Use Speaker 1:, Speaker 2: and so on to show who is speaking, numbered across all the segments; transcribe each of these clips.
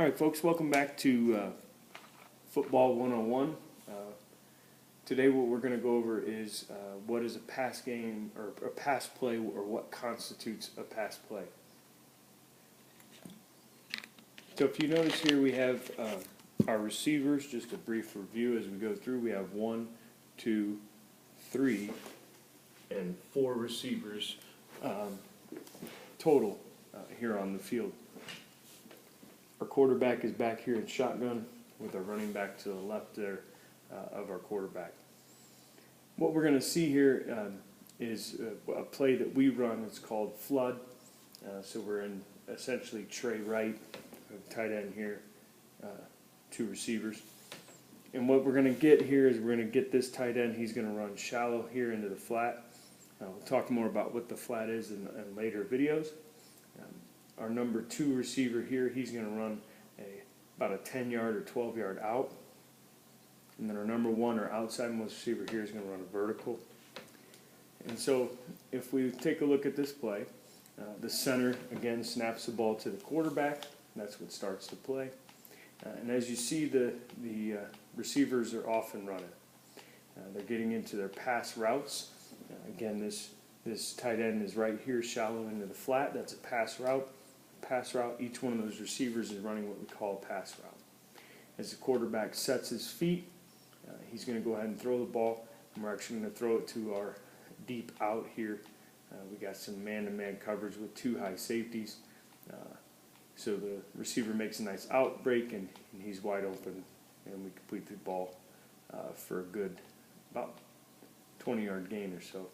Speaker 1: Alright folks, welcome back to Football 101. Today what we're going to go over is what is a pass game, or a pass play, or what constitutes a pass play. So if you notice here we have our receivers, just a brief review as we go through. We have 1, 2, 3, and 4 receivers total here on the field. Our quarterback is back here in shotgun with our running back to the left there of our quarterback. What we're going to see here is a play that we run. It's called flood. So we're in essentially tray right, tight end here, 2 receivers. And what we're going to get here is we're going to get this tight end. He's going to run shallow here into the flat. We'll talk more about what the flat is in later videos. Our number 2 receiver here, he's going to run about a 10-yard or 12-yard out. And then our number 1 or outside-most receiver here is going to run a vertical. And so if we take a look at this play, the center, again, snaps the ball to the quarterback. That's what starts the play. And as you see, the receivers are off and running. They're getting into their pass routes. Again, this tight end is right here, shallow into the flat. That's a pass route. Each one of those receivers is running what we call a pass route. As the quarterback sets his feet, he's going to go ahead and throw the ball, and we're actually going to throw it to our deep out here. We got some man-to-man coverage with 2 high safeties. So the receiver makes a nice outbreak, and he's wide open, and we complete the ball for a good about 20-yard gain or so.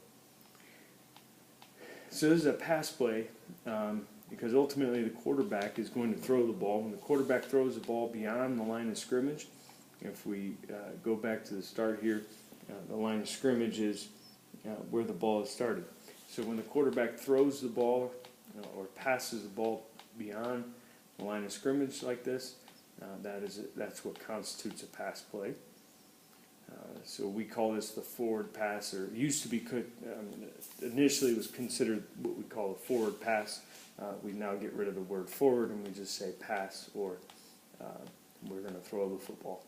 Speaker 1: So this is a pass play because ultimately the quarterback is going to throw the ball. When the quarterback throws the ball beyond the line of scrimmage, if we go back to the start here, the line of scrimmage is where the ball is started. So when the quarterback throws the ball or passes the ball beyond the line of scrimmage like this, that's what constitutes a pass play. So we call this the forward pass, or it used to be initially it was considered what we call a forward pass. We now get rid of the word forward and we just say pass, or we're going to throw the football.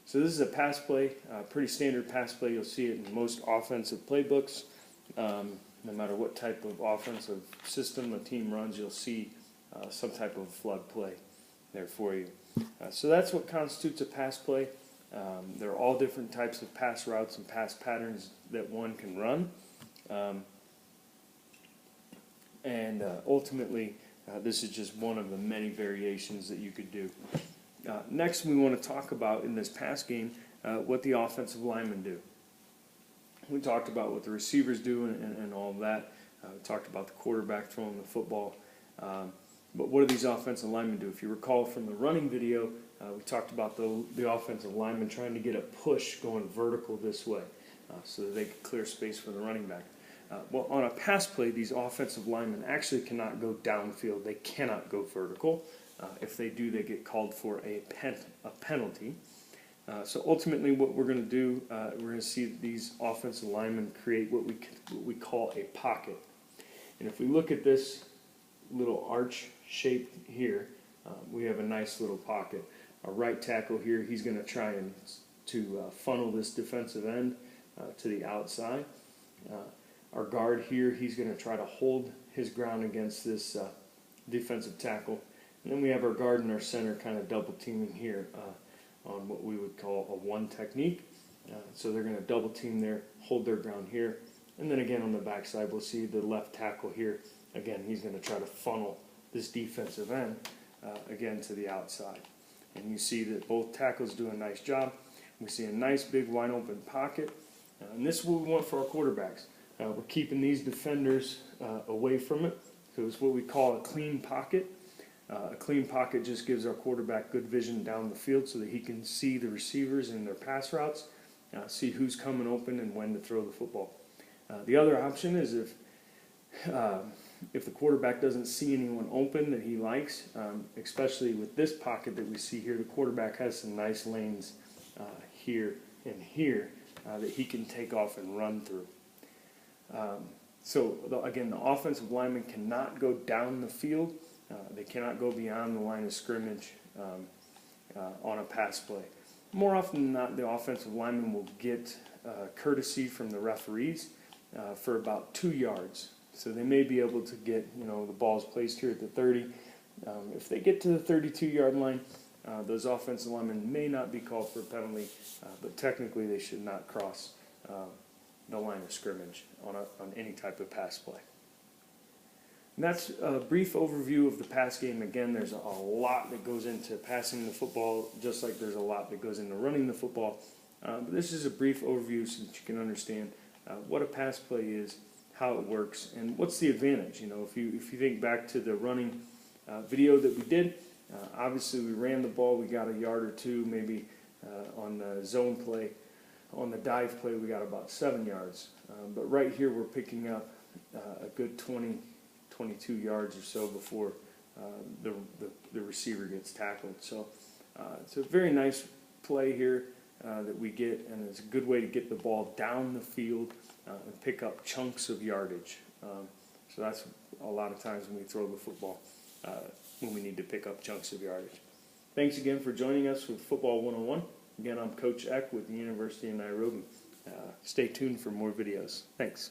Speaker 1: So this is a pass play, pretty standard pass play. You'll see it in most offensive playbooks. No matter what type of offensive system a team runs, you'll see some type of flood play there for you. So that's what constitutes a pass play. There are all different types of pass routes and pass patterns that one can run. And ultimately, this is just one of the many variations that you could do. Next, we want to talk about, in this pass game, what the offensive linemen do. We talked about what the receivers do and all of that. We talked about the quarterback throwing the football. But what do these offensive linemen do? If you recall from the running video, we talked about the offensive lineman trying to get a push going vertical this way so that they could clear space for the running back. Well, on a pass play, these offensive linemen actually cannot go downfield. They cannot go vertical. If they do, they get called for a penalty. So ultimately what we're going to do, we're going to see these offensive linemen create what we call a pocket. And if we look at this little arch shape here, we have a nice little pocket. Our right tackle here, he's going to try to funnel this defensive end to the outside. Our guard here, he's going to try to hold his ground against this defensive tackle. And then we have our guard and our center kind of double teaming here on what we would call a one technique. So they're going to double team there, hold their ground here. And then again on the backside, we'll see the left tackle here. Again, he's going to try to funnel this defensive end again to the outside. And you see that both tackles do a nice job. We see a nice big wide open pocket. And this is what we want for our quarterbacks. We're keeping these defenders away from it. So it's what we call a clean pocket. A clean pocket just gives our quarterback good vision down the field so that he can see the receivers and their pass routes, see who's coming open and when to throw the football. The other option is if the quarterback doesn't see anyone open that he likes, especially with this pocket that we see here, the quarterback has some nice lanes here and here that he can take off and run through. So again, the offensive lineman cannot go down the field. They cannot go beyond the line of scrimmage on a pass play. More often than not, the offensive lineman will get courtesy from the referees for about 2 yards. So they may be able to get, the ball's placed here at the 30. If they get to the 32-yard line, those offensive linemen may not be called for a penalty, but technically they should not cross the line of scrimmage on any type of pass play. And that's a brief overview of the pass game. Again, there's a lot that goes into passing the football, just like there's a lot that goes into running the football. But this is a brief overview so that you can understand what a pass play is, how it works, and what's the advantage. If you think back to the running video that we did, obviously we ran the ball, we got a yard or two, maybe on the zone play. On the dive play, we got about 7 yards. But right here, we're picking up a good 22 yards or so before the receiver gets tackled. So it's a very nice play here that we get, and it's a good way to get the ball down the field and pick up chunks of yardage. So that's a lot of times when we throw the football, when we need to pick up chunks of yardage. Thanks again for joining us with Football 101. Again, I'm Coach Eck with the University of Nairobi. Stay tuned for more videos. Thanks.